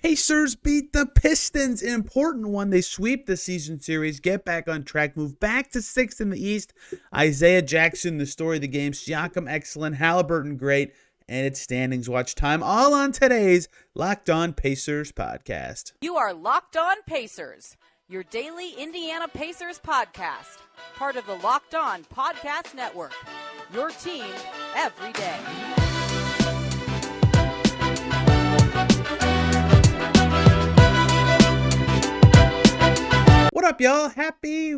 Pacers beat the Pistons. An important one. They sweep the season series, get back on track, move back to sixth in the East. Isaiah Jackson, the story of the game. Siakam, excellent. Haliburton, great. And it's standings watch time, all on today's Locked On Pacers podcast. You are Locked On Pacers, your daily Indiana Pacers podcast. Part of the Locked On Podcast Network. Your team every day. What up, y'all? Happy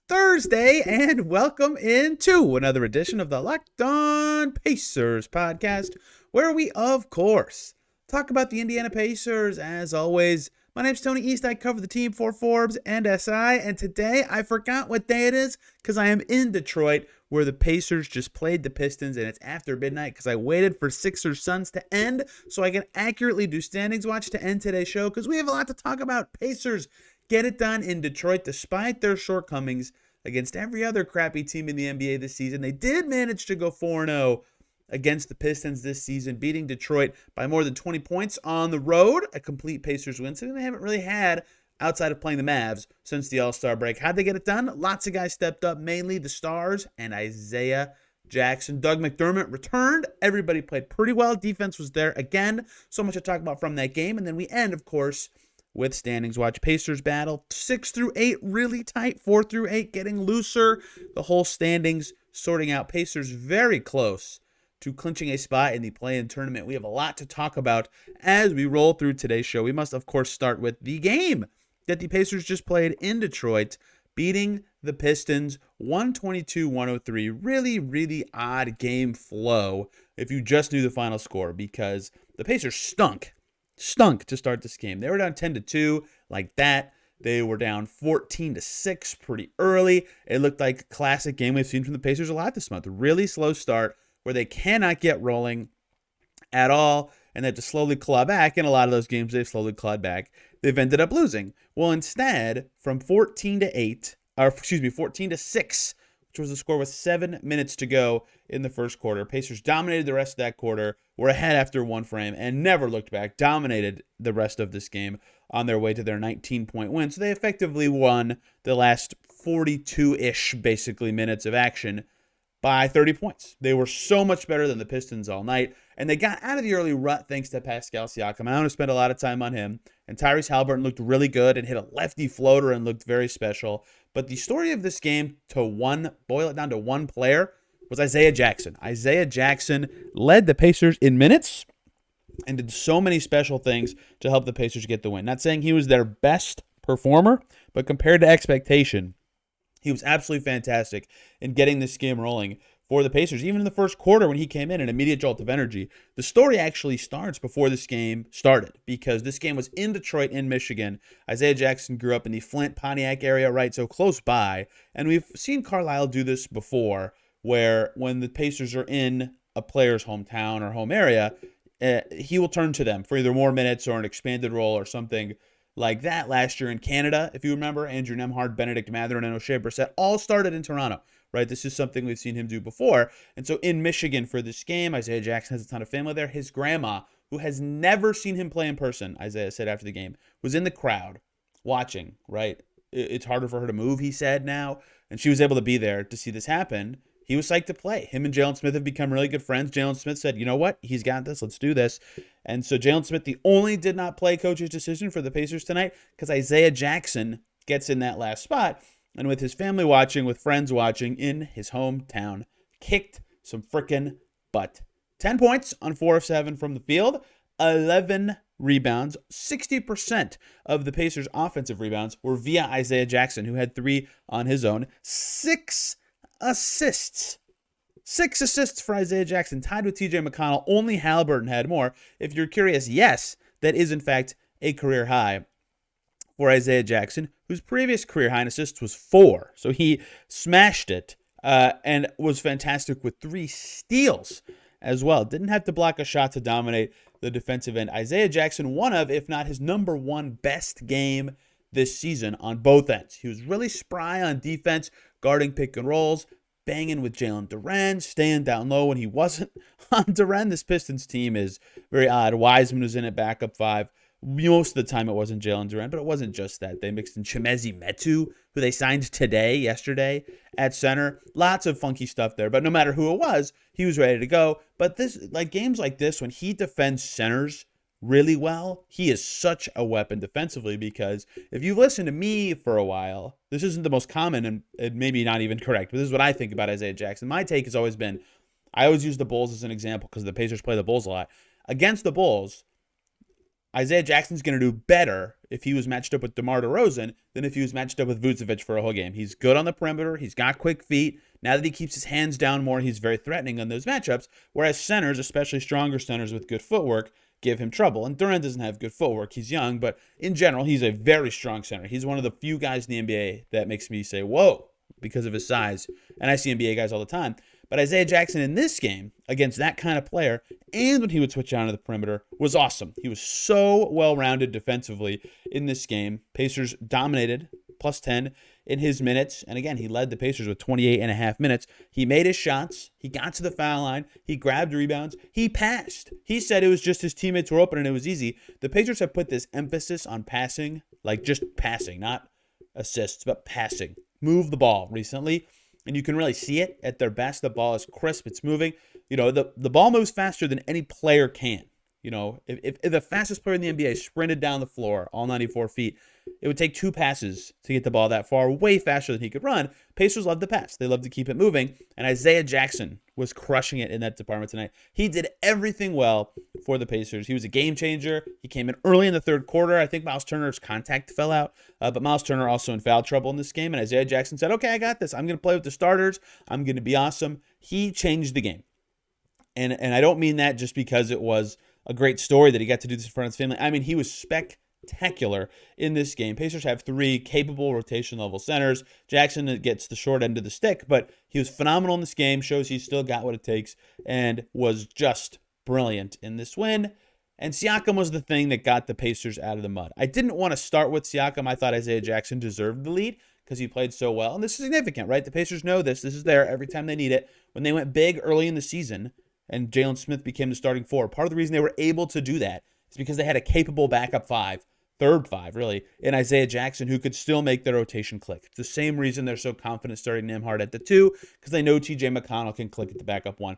Thursday, and welcome into another edition of the Locked On Pacers podcast, where we, of course, talk about the Indiana Pacers. As always, my name's Tony East. I cover the team for Forbes and SI, and today I forgot what day it is because I am in Detroit, where the Pacers just played the Pistons, and it's after midnight because I waited for Sixers Suns to end so I can accurately do standings watch to end today's show because we have a lot to talk about. Pacers get it done in Detroit despite their shortcomings against every other crappy team in the NBA this season. They did manage to go 4-0 against the Pistons this season, beating Detroit by more than 20 points on the road, a complete Pacers win, something they haven't really had outside of playing the Mavs since the All-Star break. How'd they get it done? Lots of guys stepped up, mainly the stars and Isaiah Jackson. Doug McDermott returned. Everybody played pretty well. Defense was there again. So much to talk about from that game. And then we end, of course, with standings watch. Pacers battle 6 through 8 really tight, 4 through 8 getting looser. The whole standings sorting out. Pacers very close to clinching a spot in the play-in tournament. We have a lot to talk about as we roll through today's show. We must, of course, start with the game that the Pacers just played in Detroit, beating the Pistons 122-103. Really, really odd game flow if you just knew the final score, because the Pacers stunk to start this game. They were down 10-2 like that. They were down 14-6 pretty early. It looked like a classic game we've seen from the Pacers a lot this month. Really slow start where they cannot get rolling at all, and they have to slowly claw back. In a lot of those games, they've slowly clawed back. They've ended up losing. Well, instead, from 14-6, which was the score with 7 minutes to go in the first quarter, Pacers dominated the rest of that quarter, were ahead after one frame, and never looked back, dominated the rest of this game on their way to their 19-point win. So they effectively won the last 42-ish, basically, minutes of action by 30 points. They were so much better than the Pistons all night, and they got out of the early rut thanks to Pascal Siakam. I want to spend a lot of time on him. And Tyrese Haliburton looked really good and hit a lefty floater and looked very special. But the story of this game, boil it down to one player, was Isaiah Jackson. Isaiah Jackson led the Pacers in minutes and did so many special things to help the Pacers get the win. Not saying he was their best performer, but compared to expectation, he was absolutely fantastic in getting this game rolling for the Pacers. Even in the first quarter when he came in, an immediate jolt of energy. The story actually starts before this game started, because this game was in Detroit, in Michigan. Isaiah Jackson grew up in the Flint, Pontiac area, right, so close by. And we've seen Carlisle do this before, where when the Pacers are in a player's hometown or home area, he will turn to them for either more minutes or an expanded role or something like that. Last year in Canada, if you remember, Andrew Nembhard, Bennedict, Mathurin, and O'Shea Brissett all started in Toronto, right? This is something we've seen him do before. And so in Michigan for this game, Isaiah Jackson has a ton of family there. His grandma, who has never seen him play in person, Isaiah said after the game, was in the crowd watching, right? It's harder for her to move, he said, now. And she was able to be there to see this happen. He was psyched to play. Him and Jalen Smith have become really good friends. Jalen Smith said, you know what? He's got this. Let's do this. And so Jalen Smith, the only did not play coach's decision for the Pacers tonight, because Isaiah Jackson gets in that last spot. And with his family watching, with friends watching in his hometown, kicked some frickin' butt. 10 points on 4 of 7 from the field, 11 rebounds. 60% of the Pacers' offensive rebounds were via Isaiah Jackson, who had 3 on his own. 6 assists. 6 assists for Isaiah Jackson, tied with TJ McConnell. Only Haliburton had more. If you're curious, yes, that is in fact a career high for Isaiah Jackson, whose previous career high in assists was 4. So he smashed it and was fantastic with 3 steals as well. Didn't have to block a shot to dominate the defensive end. Isaiah Jackson, one of, if not his number one best game this season on both ends. He was really spry on defense, guarding pick and rolls, banging with Jalen Duren, staying down low when he wasn't on Duren. This Pistons team is very odd. Wiseman was in at backup 5. Most of the time it wasn't Jalen Duren, but it wasn't just that. They mixed in Chimezie Metu, who they signed yesterday at center. Lots of funky stuff there, but no matter who it was, he was ready to go. But games like this, when he defends centers really well, he is such a weapon defensively, because if you've listened to me for a while, this isn't the most common and maybe not even correct, but this is what I think about Isaiah Jackson. My take has always been, I always use the Bulls as an example because the Pacers play the Bulls a lot. Against the Bulls, Isaiah Jackson's going to do better if he was matched up with DeMar DeRozan than if he was matched up with Vucevic for a whole game. He's good on the perimeter. He's got quick feet. Now that he keeps his hands down more, he's very threatening on those matchups, whereas centers, especially stronger centers with good footwork, give him trouble. And Durant doesn't have good footwork. He's young, but in general, he's a very strong center. He's one of the few guys in the NBA that makes me say, whoa, because of his size. And I see NBA guys all the time. But Isaiah Jackson in this game, against that kind of player, and when he would switch down to the perimeter, was awesome. He was so well-rounded defensively in this game. Pacers dominated, plus 10 in his minutes. And again, he led the Pacers with 28 and a half minutes. He made his shots. He got to the foul line. He grabbed rebounds. He passed. He said it was just his teammates were open and it was easy. The Pacers have put this emphasis on passing, like just passing, not assists, but passing. Move the ball recently. And you can really see it at their best. The ball is crisp. It's moving. The ball moves faster than any player can. If the fastest player in the NBA sprinted down the floor, all 94 feet, it would take 2 passes to get the ball that far, way faster than he could run. Pacers love to pass. They love to keep it moving. And Isaiah Jackson was crushing it in that department tonight. He did everything well for the Pacers. He was a game changer. He came in early in the third quarter. I think Myles Turner's contact fell out, but Myles Turner also in foul trouble in this game. And Isaiah Jackson said, okay, I got this. I'm going to play with the starters. I'm going to be awesome. He changed the game. And I don't mean that just because it was a great story that he got to do this in front of his family. I mean, he was spectacular in this game. Pacers have 3 capable rotation level centers. Jackson gets the short end of the stick, but he was phenomenal in this game, shows he's still got what it takes, and was just brilliant in this win. And Siakam was the thing that got the Pacers out of the mud. I didn't want to start with Siakam. I thought Isaiah Jackson deserved the lead because he played so well. And this is significant, right? The Pacers know this. This is there every time they need it. When they went big early in the season and Jalen Smith became the starting 4, part of the reason they were able to do that is because they had a capable backup 5, third 5 really, in Isaiah Jackson, who could still make their rotation click. It's the same reason they're so confident starting Nembhard at the 2, because they know TJ McConnell can click at the backup 1.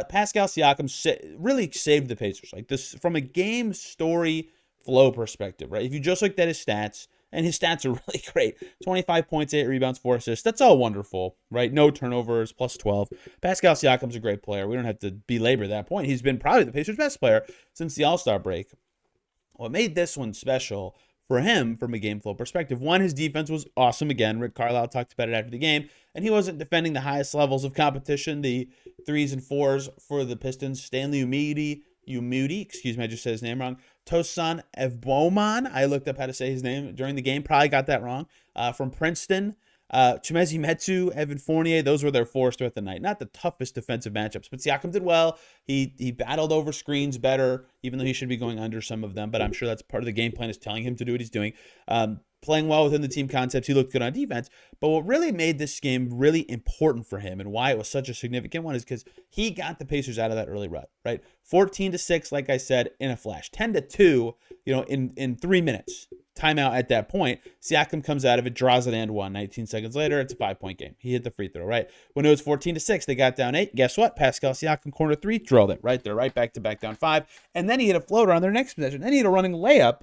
Pascal Siakam really saved the Pacers. Like this, from a game story flow perspective, right? If you just looked at his stats, and his stats are really great. 25 points, 8 rebounds, 4 assists. That's all wonderful, right? No turnovers, plus 12. Pascal Siakam's a great player. We don't have to belabor that point. He's been probably the Pacers' best player since the All-Star break. What made this one special for him from a game flow perspective, one, his defense was awesome again. Rick Carlisle talked about it after the game, and he wasn't defending the highest levels of competition, the 3s and 4s for the Pistons. Stanley Umudi, excuse me, I just said his name wrong. Tosan Evboman, I looked up how to say his name during the game, probably got that wrong. From Princeton, Chimezie Metu, Evan Fournier, those were their 4s throughout the night. Not the toughest defensive matchups, but Siakam did well. He battled over screens better, even though he should be going under some of them, but I'm sure that's part of the game plan is telling him to do what he's doing. Playing well within the team concepts, he looked good on defense. But what really made this game really important for him and why it was such a significant one is because he got the Pacers out of that early rut, right? 14-6, like I said, in a flash. 10-2, in 3 minutes. Timeout at that point. Siakam comes out of it, draws it and 1. 19 seconds later, it's a 5-point game. He hit the free throw, right? When it was 14-6, they got down 8. Guess what? Pascal Siakam, corner 3, drilled it, right? They're right back to back down 5. And then he hit a floater on their next possession. Then he hit a running layup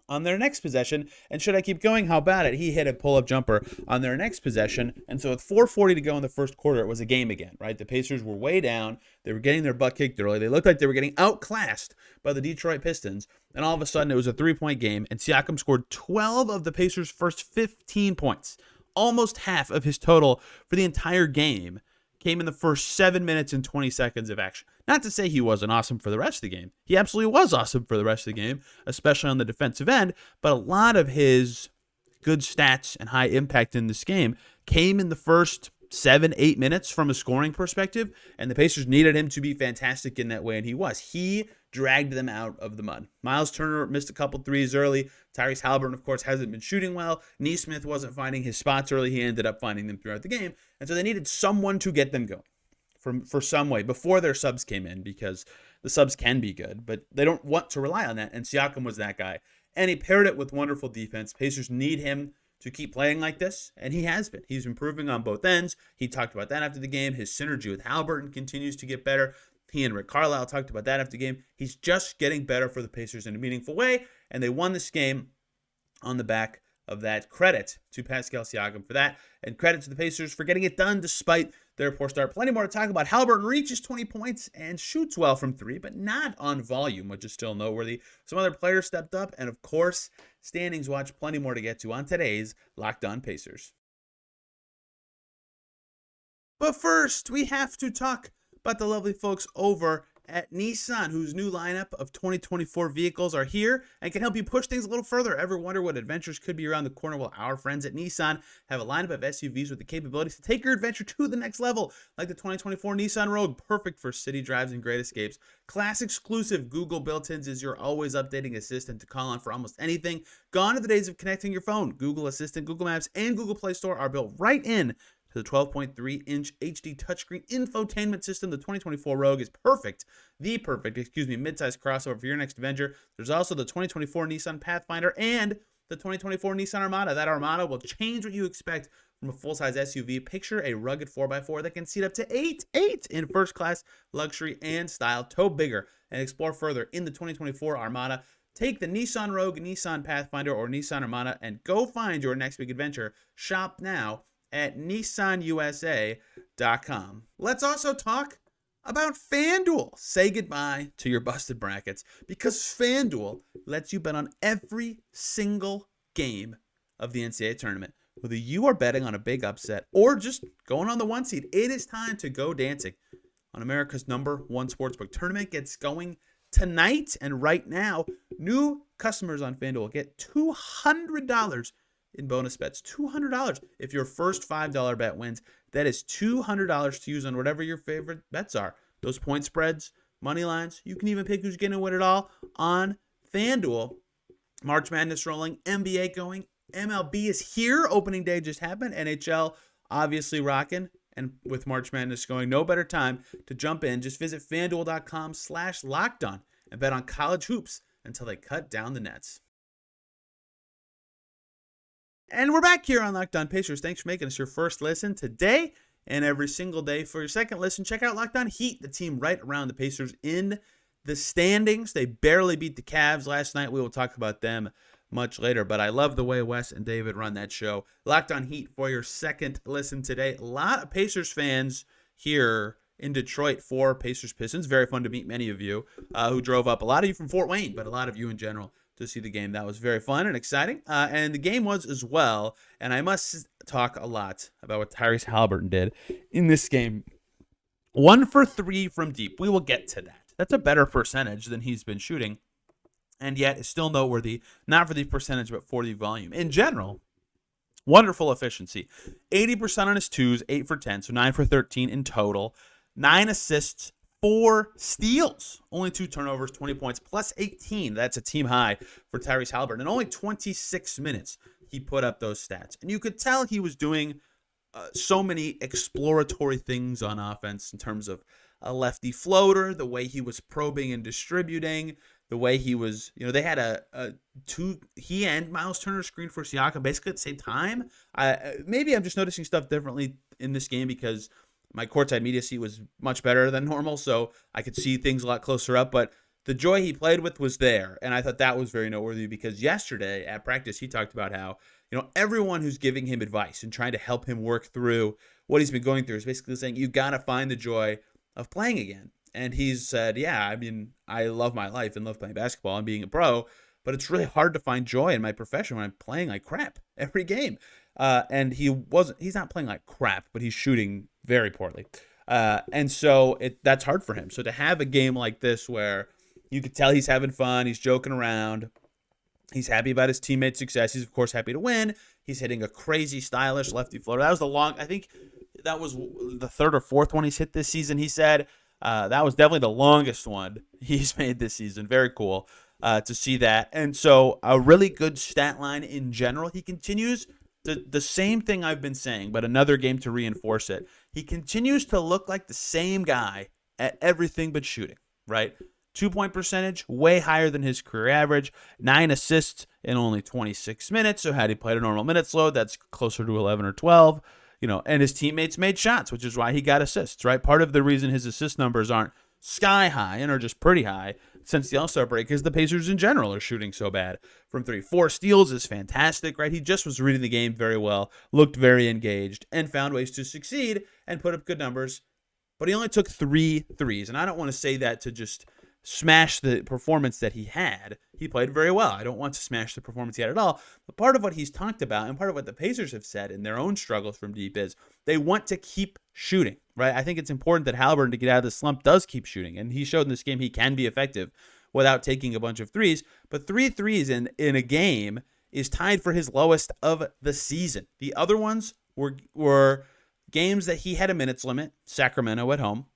on their next possession. And should I keep going? How about it? He hit a pull-up jumper on their next possession. And so with 4:40 to go in the first quarter, it was a game again, right? The Pacers were way down. They were getting their butt kicked early. They looked like they were getting outclassed by the Detroit Pistons. And all of a sudden, it was a 3-point game. And Siakam scored 12 of the Pacers' first 15 points. Almost half of his total for the entire game came in the first 7 minutes and 20 seconds of action. Not to say he wasn't awesome for the rest of the game. He absolutely was awesome for the rest of the game, especially on the defensive end. But a lot of his good stats and high impact in this game came in the first 7-8 minutes from a scoring perspective. And the Pacers needed him to be fantastic in that way, and he was. He dragged them out of the mud. Myles Turner missed a couple threes early. Tyrese Haliburton, of course, hasn't been shooting well. Nesmith wasn't finding his spots early. He ended up finding them throughout the game. And so they needed someone to get them going for some way before their subs came in, because the subs can be good, but they don't want to rely on that. And Siakam was that guy. And he paired it with wonderful defense. Pacers need him to keep playing like this, and he has been. He's improving on both ends. He talked about that after the game. His synergy with Haliburton continues to get better. He and Rick Carlisle talked about that after the game. He's just getting better for the Pacers in a meaningful way, and they won this game on the back of that. Credit to Pascal Siakam for that, and credit to the Pacers for getting it done despite their poor start. Plenty more to talk about. Haliburton reaches 20 points and shoots well from three, but not on volume, which is still noteworthy. Some other players stepped up, and of course, standings watch. Plenty more to get to on today's Locked On Pacers. But first, we have to talk about the lovely folks over at Nissan, whose new lineup of 2024 vehicles are here and can help you push things a little further. Ever wonder what adventures could be around the corner? Well, our friends at Nissan have a lineup of SUVs with the capabilities to take your adventure to the next level, like the 2024 Nissan Rogue, perfect for city drives and great escapes. Class exclusive Google built-ins is your always updating assistant to call on for almost anything. Gone are the days of connecting your phone. Google Assistant, Google Maps, and Google Play Store are built right in to the 12.3-inch HD touchscreen infotainment system. The 2024 Rogue is mid-size crossover for your next adventure. There's also the 2024 Nissan Pathfinder and the 2024 Nissan Armada. That Armada will change what you expect from a full-size SUV. Picture a rugged 4x4 that can seat up to eight in first-class luxury and style. Tow bigger and explore further in the 2024 Armada. Take the Nissan Rogue, Nissan Pathfinder, or Nissan Armada and go find your next big adventure. Shop now at nissanusa.com. Let's also talk about FanDuel. Say goodbye to your busted brackets, because FanDuel lets you bet on every single game of the NCAA tournament. Whether you are betting on a big upset or just going on the one seed, it is time to go dancing on America's #1 sportsbook. Tournament gets going tonight, and right now, new customers on FanDuel get $200 in bonus bets. $200 if your first $5 bet wins. That is $200 to use on whatever your favorite bets are. Those point spreads, money lines. You can even pick who's going to win it all on FanDuel. March Madness rolling, NBA going, MLB is here. Opening day just happened. NHL obviously rocking. And with March Madness going, no better time to jump in. Just visit FanDuel.com/lockedon and bet on college hoops until they cut down the nets. And we're back here on Locked On Pacers. Thanks for making us your first listen today and every single day. For your second listen, check out Locked On Heat, the team right around the Pacers in the standings. They barely beat the Cavs last night. We will talk about them much later, but I love the way Wes and David run that show. Locked On Heat for your second listen today. A lot of Pacers fans here in Detroit for Pacers Pistons. Very fun to meet many of you who drove up. A lot of you from Fort Wayne, but a lot of you in general to see the game. That was very fun and exciting. And the game was as well. And I must talk a lot about what Tyrese Haliburton did in this game. 1 for 3 from deep. We will get to that. That's a better percentage than he's been shooting. And yet it's still noteworthy, not for the percentage, but for the volume. In general, wonderful efficiency. 80% on his twos, 8 for 10, so 9 for 13 in total. 9 assists, 4 steals, only 2 turnovers, 20 points, plus 18. That's a team high for Tyrese Haliburton. In only 26 minutes, he put up those stats. And you could tell he was doing so many exploratory things on offense in terms of a lefty floater, the way he was probing and distributing, the way he was, they had he and Myles Turner screened for Siakam basically at the same time. Maybe I'm just noticing stuff differently in this game because my courtside media seat was much better than normal, so I could see things a lot closer up, but the joy he played with was there, and I thought that was very noteworthy because yesterday at practice he talked about how, everyone who's giving him advice and trying to help him work through what he's been going through is basically saying, you got to find the joy of playing again. And he's said, I love my life and love playing basketball and being a pro, but it's really hard to find joy in my profession when I'm playing like crap every game. And he's not playing like crap, but he's shooting very poorly. And so that's hard for him. So to have a game like this where you could tell he's having fun, he's joking around, he's happy about his teammates' success, he's of course happy to win, he's hitting a crazy stylish lefty floater. That was I think that was the third or fourth one he's hit this season, he said. That was definitely the longest one he's made this season. Very cool to see that. And so a really good stat line in general. He continues the same thing I've been saying, but another game to reinforce it. He continues to look like the same guy at everything but shooting, right? 2-point percentage, way higher than his career average. 9 assists in only 26 minutes. So had he played a normal minutes load, that's closer to 11 or 12. And his teammates made shots, which is why he got assists, right? Part of the reason his assist numbers aren't sky high and are just pretty high since the All-Star break is the Pacers in general are shooting so bad from 3. 4 steals is fantastic, right? He just was reading the game very well, looked very engaged, and found ways to succeed and put up good numbers. But he only took 3 threes, and I don't want to say that to just smash the performance that he had. He played very well. I don't want to smash the performance he had at all. But part of what he's talked about and part of what the Pacers have said in their own struggles from deep is they want to keep shooting, right? I think it's important that Haliburton, to get out of the slump, does keep shooting. And he showed in this game he can be effective without taking a bunch of threes. But 3 threes in a game is tied for his lowest of the season. The other ones were games that he had a minutes limit, Sacramento at home.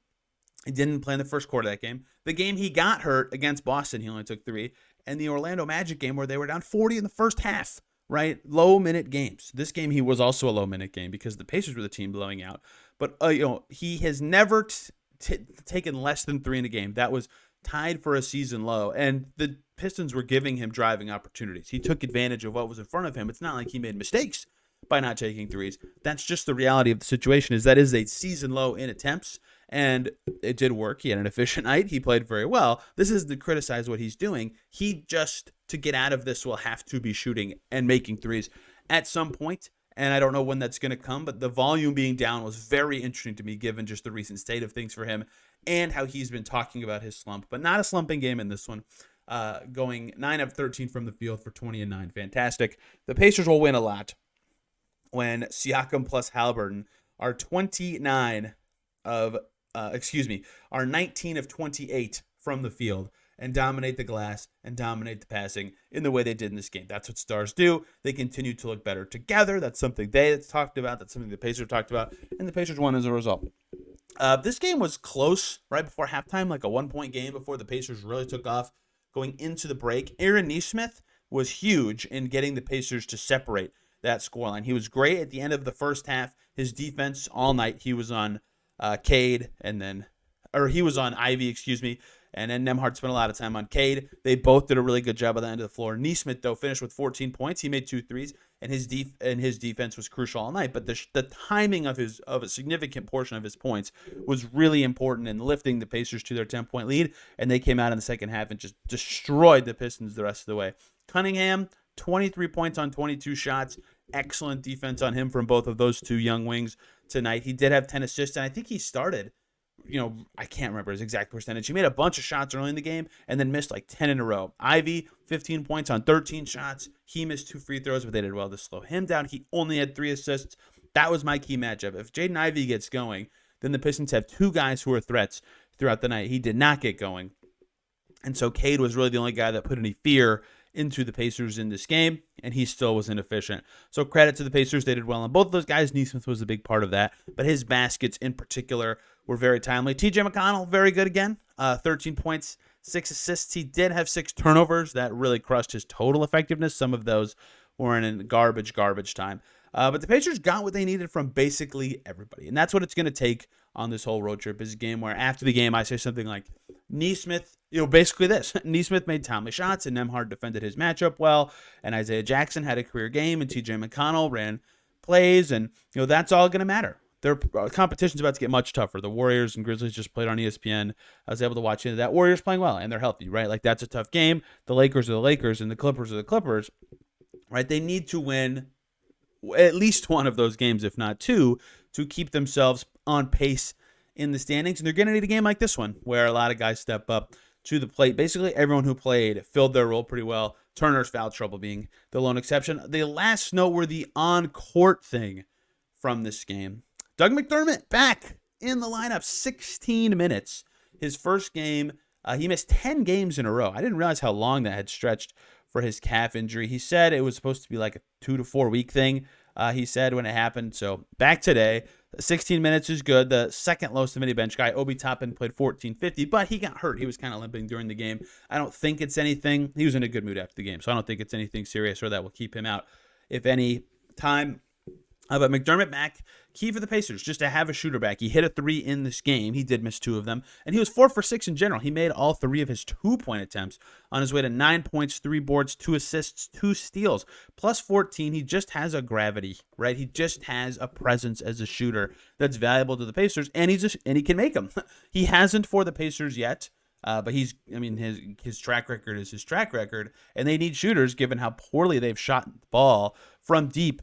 He didn't play in the first quarter of that game. The game he got hurt against Boston, he only took 3. And the Orlando Magic game where they were down 40 in the first half, right? Low-minute games. This game, he was also a low-minute game because the Pacers were the team blowing out. But, he has never taken less than 3 in a game. That was tied for a season low. And the Pistons were giving him driving opportunities. He took advantage of what was in front of him. It's not like he made mistakes by not taking threes. That's just the reality of the situation, is that is a season low in attempts. And it did work. He had an efficient night. He played very well. This isn't to criticize what he's doing. He just, to get out of this, will have to be shooting and making threes at some point. And I don't know when that's going to come, but the volume being down was very interesting to me, given just the recent state of things for him and how he's been talking about his slump. But not a slumping game in this one. Going 9 of 13 from the field for 20 and 9. Fantastic. The Pacers will win a lot when Siakam plus Haliburton are 19 of 28 from the field and dominate the glass and dominate the passing in the way they did in this game. That's what stars do. They continue to look better together. That's something that's talked about. That's something the Pacers talked about, and the Pacers won as a result. This game was close right before halftime, like a 1-point game before the Pacers really took off going into the break. Aaron Nesmith was huge in getting the Pacers to separate that scoreline. He was great at the end of the first half. His defense all night, he was on Cade, he was on Ivy, and then Nembhard spent a lot of time on Cade. They both did a really good job at the end of the floor. Nesmith, though, finished with 14 points. He made 2 threes, and his defense was crucial all night. But the timing of a significant portion of his points was really important in lifting the Pacers to their 10-point lead, and they came out in the second half and just destroyed the Pistons the rest of the way. Cunningham, 23 points on 22 shots. Excellent defense on him from both of those 2 young wings tonight. He did have 10 assists, and I think he started, I can't remember his exact percentage. He made a bunch of shots early in the game and then missed like 10 in a row. Ivy, 15 points on 13 shots. He missed 2 free throws, but they did well to slow him down. He only had 3 assists. That was my key matchup. If Jaden Ivey gets going, then the Pistons have 2 guys who are threats throughout the night. He did not get going. And so Cade was really the only guy that put any fear into the Pacers in this game, and he still was inefficient. So credit to the Pacers. They did well on both of those guys. Nesmith was a big part of that, but his baskets in particular were very timely. TJ McConnell, very good again. 13 points, 6 assists. He did have 6 turnovers. That really crushed his total effectiveness. Some of those were in garbage time. But the Pacers got what they needed from basically everybody, and that's what it's going to take on this whole road trip, is a game where after the game I say something like, Nesmith, basically this. Nesmith made timely shots, and Nembhard defended his matchup well, and Isaiah Jackson had a career game, and TJ McConnell ran plays, and that's all going to matter. Their competition's about to get much tougher. The Warriors and Grizzlies just played on ESPN. I was able to watch into that. Warriors playing well, and they're healthy, right? Like, that's a tough game. The Lakers are the Lakers, and the Clippers are the Clippers, right? They need to win at least one of those games, if not 2, to keep themselves on pace in the standings. And they're going to need a game like this one, where a lot of guys step up to the plate. Basically, everyone who played filled their role pretty well. Turner's foul trouble being the lone exception. The last noteworthy on-court thing from this game, Doug McDermott back in the lineup, 16 minutes. His first game, he missed 10 games in a row. I didn't realize how long that had stretched for his calf injury. He said it was supposed to be like a 2 to 4 week thing, he said, when it happened. So back today. 16 minutes is good. The second lowest of any bench guy, Obi Toppin, played 14:50, but he got hurt. He was kind of limping during the game. I don't think it's anything. He was in a good mood after the game, so I don't think it's anything serious or that will keep him out if any time. But McDermott back, key for the Pacers, just to have a shooter back. He hit a 3 in this game. He did miss 2 of them. And he was 4 for 6 in general. He made all 3 of his 2-point attempts on his way to 9 points, 3 boards, 2 assists, 2 steals. Plus 14, he just has a gravity, right? He just has a presence as a shooter that's valuable to the Pacers, and he can make them. He hasn't for the Pacers yet. But his track record is his track record, and they need shooters given how poorly they've shot the ball from deep,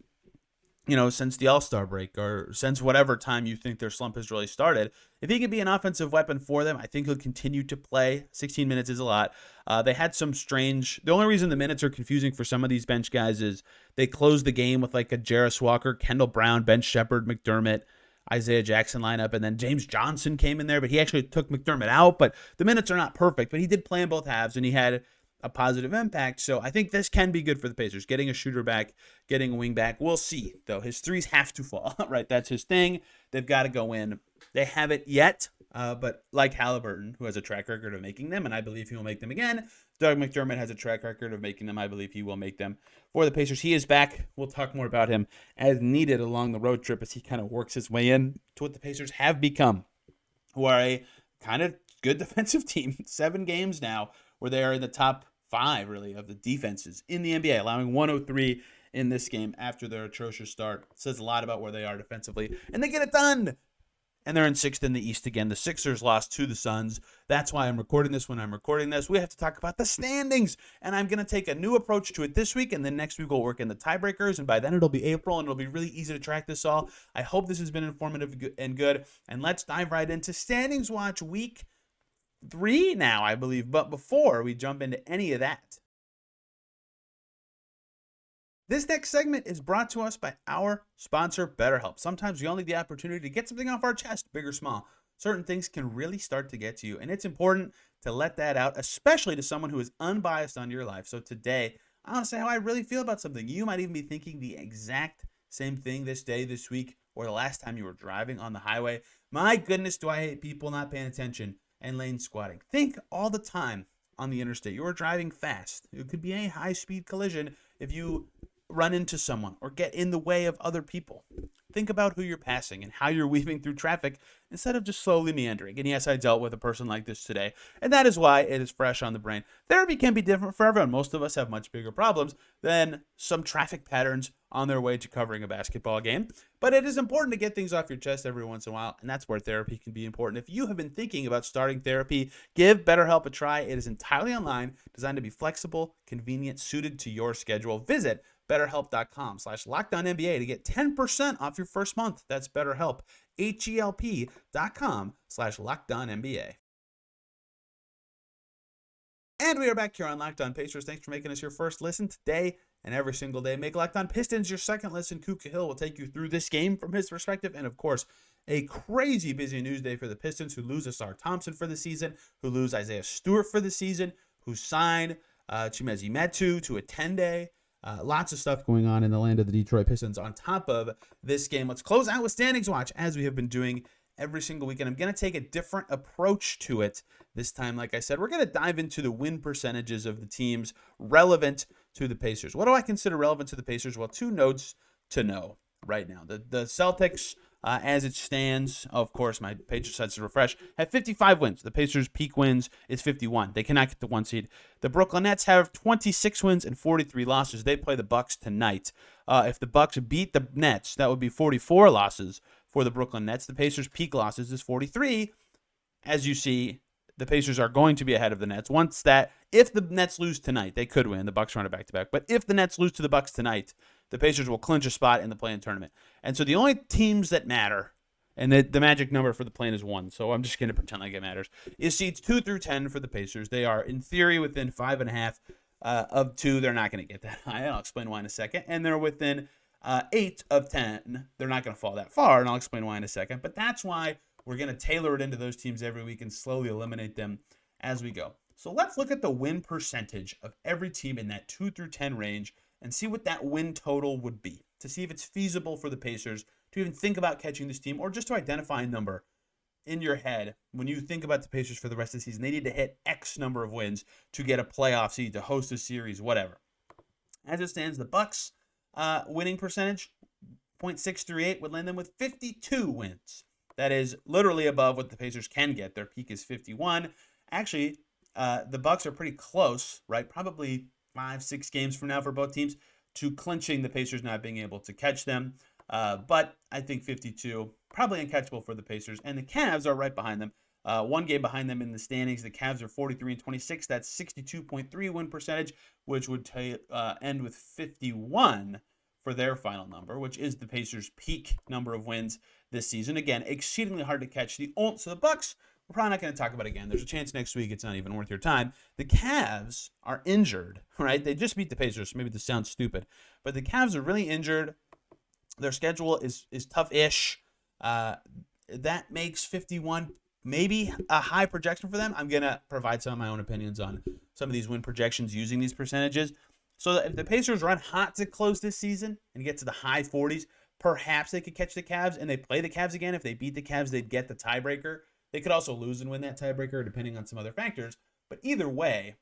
since the All-Star break or since whatever time you think their slump has really started. If he could be an offensive weapon for them, I think he'll continue to play. 16 minutes is a lot. They had some strange... The only reason the minutes are confusing for some of these bench guys is they closed the game with like a Jarris Walker, Kendall Brown, Ben Shepherd, McDermott, Isaiah Jackson lineup, and then James Johnson came in there, but he actually took McDermott out. But the minutes are not perfect, but he did play in both halves, and he had a positive impact. So I think this can be good for the Pacers. Getting a shooter back, getting a wing back. We'll see, though. His threes have to fall, right? That's his thing. They've got to go in. They haven't yet, but like Haliburton, who has a track record of making them, and I believe he will make them again. Doug McDermott has a track record of making them. I believe he will make them for the Pacers. He is back. We'll talk more about him as needed along the road trip as he kind of works his way in to what the Pacers have become, who are a kind of good defensive team. 7 games now where they are in the top 5, really, of the defenses in the NBA, allowing 103 in this game after their atrocious start. It says a lot about where they are defensively, and they get it done. And they're in 6th in the East again. The Sixers lost to the Suns. That's why I'm recording this when I'm recording this. We have to talk about the standings, and I'm going to take a new approach to it this week, and then next week we'll work in the tiebreakers, and by then it'll be April, and it'll be really easy to track this all. I hope this has been informative and good, and let's dive right into Standings Watch Week 3 now, I believe. But before we jump into any of that, this next segment is brought to us by our sponsor, BetterHelp. Sometimes we only need the opportunity to get something off our chest, big or small. Certain things can really start to get to you, and it's important to let that out, especially to someone who is unbiased on your life. So today, I want to say how I really feel about something. You might even be thinking the exact same thing this day, this week, or the last time you were driving on the highway. My goodness, do I hate people not paying attention and lane squatting. Think all the time on the interstate. You are driving fast. It could be a high-speed collision if you run into someone or get in the way of other people. Think about who you're passing and how you're weaving through traffic instead of just slowly meandering. And yes, I dealt with a person like this today, and that is why it is fresh on the brain. Therapy can be different for everyone. Most of us have much bigger problems than some traffic patterns on their way to covering a basketball game. But it is important to get things off your chest every once in a while, and that's where therapy can be important. If you have been thinking about starting therapy, give BetterHelp a try. It is entirely online, designed to be flexible, convenient, suited to your schedule. Visit BetterHelp.com/LockedOnNBA to get 10% off your first month. That's BetterHelp, HELP.com/LockedOnNBA. And we are back here on Locked On Pacers. Thanks for making us your first listen today and every single day. Make Locked On Pistons your second listen. Kuka Hill will take you through this game from his perspective. And, of course, a crazy busy news day for the Pistons, who lose Asar Thompson for the season, who lose Isaiah Stewart for the season, who sign Chimezie Metu to a 10-day. Lots of stuff going on in the land of the Detroit Pistons on top of this game. Let's close out with Standings Watch, as we have been doing every single weekend. I'm going to take a different approach to it this time. Like I said, we're going to dive into the win percentages of the teams relevant to the Pacers. What do I consider relevant to the Pacers? Well, 2 notes to know right now. The Celtics, as it stands, of course, my page decides to refresh, have 55 wins. The Pacers' peak wins is 51. They cannot get the 1 seed. The Brooklyn Nets have 26 wins and 43 losses. They play the Bucks tonight. If the Bucks beat the Nets, that would be 44 losses for the Brooklyn Nets. The Pacers' peak losses is 43. As you see, the Pacers are going to be ahead of the Nets. If the Nets lose tonight, they could win. The Bucks run it back-to-back. But if the Nets lose to the Bucks tonight, the Pacers will clinch a spot in the play-in tournament. And so the only teams that matter, and the magic number for the play-in is 1, so I'm just going to pretend like it matters, is seeds 2 through 10 for the Pacers. They are, in theory, within 5.5 of 2. They're not going to get that high. I'll explain why in a second. And they're within 8 of 10. They're not going to fall that far, and I'll explain why in a second. But that's why we're going to tailor it into those teams every week and slowly eliminate them as we go. So let's look at the win percentage of every team in that 2 through 10 range and see what that win total would be, to see if it's feasible for the Pacers to even think about catching this team, or just to identify a number in your head. When you think about the Pacers for the rest of the season, they need to hit X number of wins to get a playoff seed, to host a series, whatever. As it stands, the Bucks winning percentage, .638 would land them with 52 wins. That is literally above what the Pacers can get. Their peak is 51. Actually, the Bucks are pretty close, right? Probably 5-6 games from now for both teams to clinching the Pacers not being able to catch them. But I think 52, probably uncatchable for the Pacers. And the Cavs are right behind them. One game behind them in the standings. The Cavs are 43-26. That's 62.3 win percentage, which would end with 51 for their final number, which is the Pacers' peak number of wins this season. Again, exceedingly hard to catch. So the Bucks, we're probably not going to talk about again. There's a chance next week it's not even worth your time. The Cavs are injured, right? They just beat the Pacers, so maybe this sounds stupid. But the Cavs are really injured. Their schedule is tough-ish. That makes 51 maybe a high projection for them. I'm going to provide some of my own opinions on some of these win projections using these percentages. So that if the Pacers run hot to close this season and get to the high 40s, perhaps they could catch the Cavs and they play the Cavs again. If they beat the Cavs, they'd get the tiebreaker. They could also lose and win that tiebreaker depending on some other factors. But either way,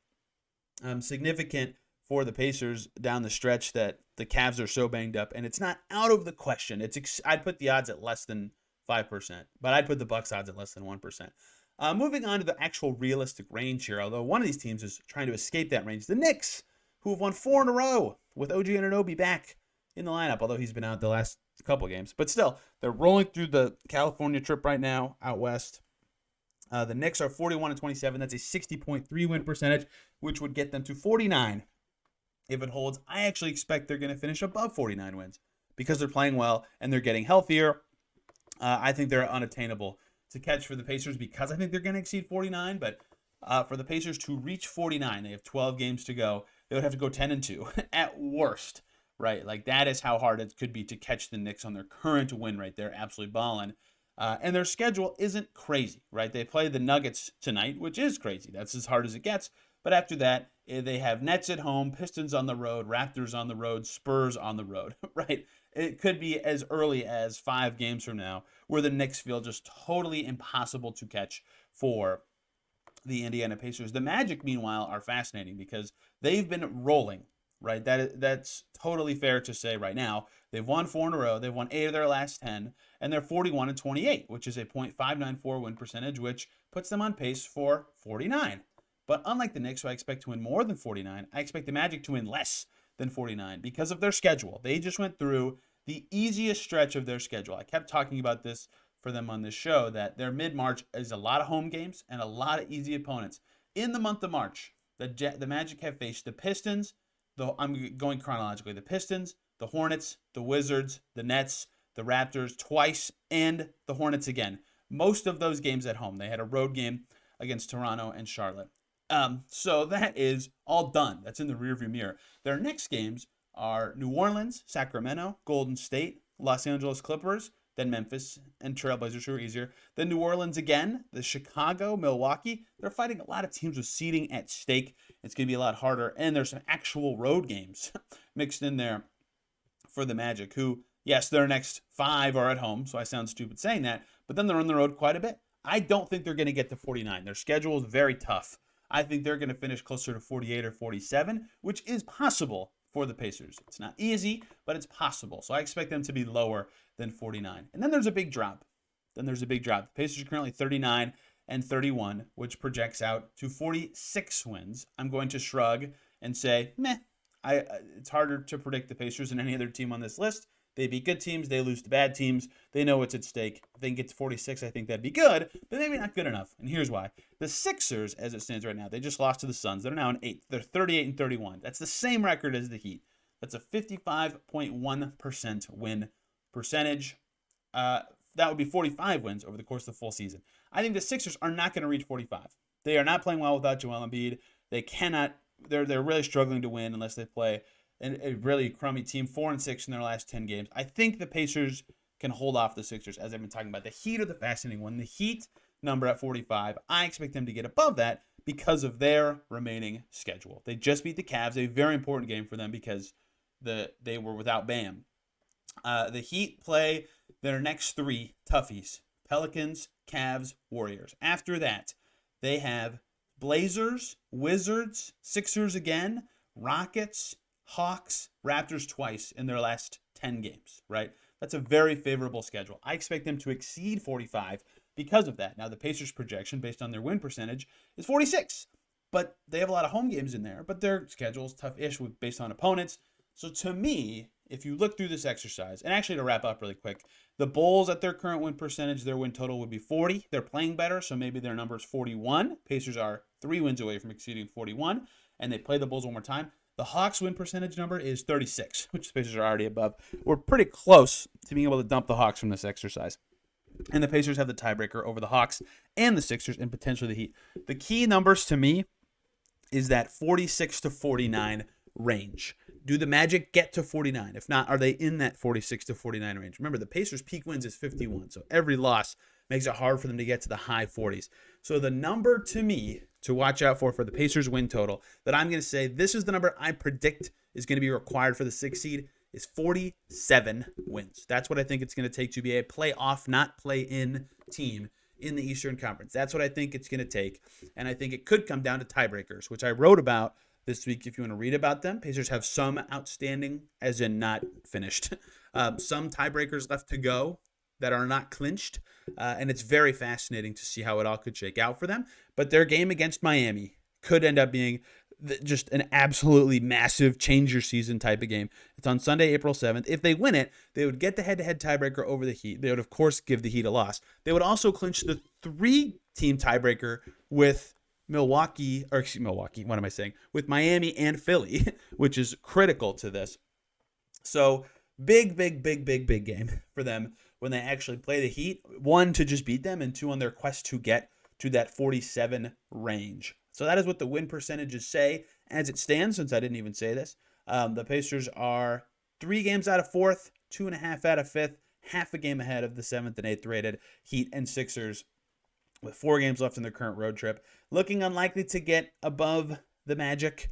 significant for the Pacers down the stretch that the Cavs are so banged up. And it's not out of the question. I'd put the odds at less than 5%, but I'd put the Bucks odds at less than 1%. Moving on to the actual realistic range here, although one of these teams is trying to escape that range. The Knicks, who have won 4 in a row with OG Anunoby back in the lineup, although he's been out the last couple games. But still, they're rolling through the California trip right now out west. The Knicks are 41-27. That's a 60.3 win percentage, which would get them to 49 if it holds. I actually expect they're going to finish above 49 wins because they're playing well and they're getting healthier. I think they're unattainable to catch for the Pacers because I think they're going to exceed 49. But for the Pacers to reach 49, they have 12 games to go. They would have to go 10-2 at worst, right? Like that is how hard it could be to catch the Knicks on their current win rate. They're absolutely balling. And their schedule isn't crazy, right? They play the Nuggets tonight, which is crazy. That's as hard as it gets. But after that, they have Nets at home, Pistons on the road, Raptors on the road, Spurs on the road, right? It could be as early as 5 games from now where the Knicks feel just totally impossible to catch for the Indiana Pacers. The Magic, meanwhile, are fascinating because they've been rolling, right? That's totally fair to say right now. They've won 4 in a row. They've won 8 of their last 10, and they're 41-28, which is a .594 win percentage, which puts them on pace for 49. But unlike the Knicks, who I expect to win more than 49, I expect the Magic to win less than 49 because of their schedule. They just went through the easiest stretch of their schedule. I kept talking about this for them on this show, that their mid-March is a lot of home games and a lot of easy opponents. In the month of March, the Magic have faced the Pistons, I'm going chronologically, the Pistons, the Hornets, the Wizards, the Nets, the Raptors twice, and the Hornets again. Most of those games at home. They had a road game against Toronto and Charlotte. So that is all done. That's in the rearview mirror. Their next games are New Orleans, Sacramento, Golden State, Los Angeles Clippers, then Memphis and Trailblazers, who are easier. Then New Orleans again, the Chicago, Milwaukee. They're fighting a lot of teams with seeding at stake. It's going to be a lot harder. And there's some actual road games mixed in there for the Magic, who, yes, their next 5 are at home, so I sound stupid saying that, but then they're on the road quite a bit. I don't think they're going to get to 49. Their schedule is very tough. I think they're going to finish closer to 48 or 47, which is possible for the Pacers. It's not easy, but it's possible. So I expect them to be lower than 49. And then there's a big drop. The Pacers are currently 39-31, which projects out to 46 wins. I'm going to shrug and say, meh. It's harder to predict the Pacers than any other team on this list. They beat good teams. They lose to bad teams. They know what's at stake. If they can get to 46, I think that'd be good, but maybe not good enough. And here's why. The Sixers, as it stands right now, they just lost to the Suns. They're now in 8th. They're 38-31. That's the same record as the Heat. That's a 55.1% win percentage. That would be 45 wins over the course of the full season. I think the Sixers are not going to reach 45. They are not playing well without Joel Embiid. They cannot. They're really struggling to win unless they play a really crummy team, 4-6 in their last 10 games. I think the Pacers can hold off the Sixers, as I've been talking about. The Heat are the fascinating one. The Heat number at 45, I expect them to get above that because of their remaining schedule. They just beat the Cavs, a very important game for them because they were without Bam. The Heat play their next 3 toughies: Pelicans, Cavs, Warriors. After that, they have Blazers, Wizards, Sixers again, Rockets, Hawks, Raptors twice in their last 10 games, right? That's a very favorable schedule. I expect them to exceed 45 because of that. Now, the Pacers' projection, based on their win percentage, is 46. But they have a lot of home games in there, but their schedule is tough-ish based on opponents. So to me, if you look through this exercise, and actually to wrap up really quick, the Bulls at their current win percentage, their win total would be 40. They're playing better, so maybe their number is 41. Pacers are 3 wins away from exceeding 41, and they play the Bulls one more time. The Hawks' win percentage number is 36, which the Pacers are already above. We're pretty close to being able to dump the Hawks from this exercise. And the Pacers have the tiebreaker over the Hawks and the Sixers and potentially the Heat. The key numbers to me is that 46 to 49 range. Do the Magic get to 49? If not, are they in that 46 to 49 range? Remember, the Pacers' peak wins is 51, so every loss makes it hard for them to get to the high 40s. So the number to me to watch out for the Pacers win total that I'm going to say this is the number I predict is going to be required for the 6th seed is 47 wins. That's what I think it's going to take to be a playoff, not play-in team in the Eastern Conference. That's what I think it's going to take, and I think it could come down to tiebreakers, which I wrote about this week if you want to read about them. Pacers have some outstanding, as in not finished, some tiebreakers left to go that are not clinched, and it's very fascinating to see how it all could shake out for them. But their game against Miami could end up being just an absolutely massive change your season type of game. It's on Sunday, April 7th. If they win it, they would get the head-to-head tiebreaker over the Heat. They would, of course, give the Heat a loss. They would also clinch the 3-team tiebreaker with with Miami and Philly, which is critical to this. So big game for them when they actually play the Heat. 1, to just beat them, and 2, on their quest to get to that 47 range. So that is what the win percentages say as it stands, since I didn't even say this. The Pacers are 3 games out of 4th, 2.5 out of 5th, half a game ahead of the 7th and 8th rated Heat and Sixers, with 4 games left in their current road trip. Looking unlikely to get above the Magic.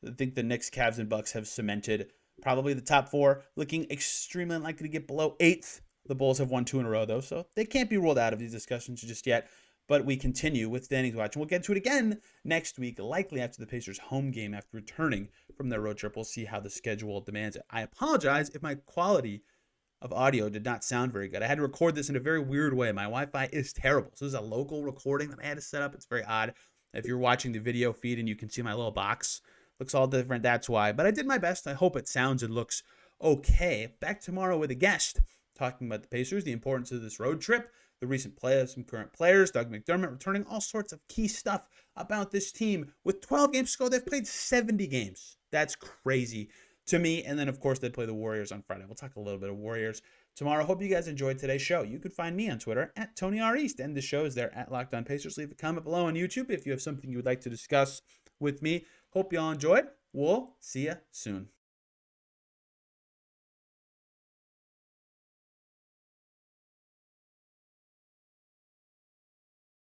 I think the Knicks, Cavs, and Bucks have cemented probably the top 4. Looking extremely unlikely to get below 8th. The Bulls have won 2 in a row, though, so they can't be ruled out of these discussions just yet. But we continue with standings watch, and we'll get to it again next week, likely after the Pacers' home game after returning from their road trip. We'll see how the schedule demands it. I apologize if my quality of audio did not sound very good. I had to record this in a very weird way. My Wi-Fi is terrible. So this is a local recording that I had to set up. It's very odd. If you're watching the video feed and you can see my little box, looks all different, that's why. But I did my best. I hope it sounds and looks okay. Back tomorrow with a guest talking about the Pacers, the importance of this road trip, the recent play of some current players, Doug McDermott returning, all sorts of key stuff about this team. With 12 games to go, they've played 70 games. That's crazy to me. And then, of course, they play the Warriors on Friday. We'll talk a little bit of Warriors tomorrow. Hope you guys enjoyed today's show. You can find me on Twitter at Tony R. East, and the show is there at Locked On Pacers. Leave a comment below on YouTube if you have something you would like to discuss with me. Hope you all enjoyed. We'll see you soon.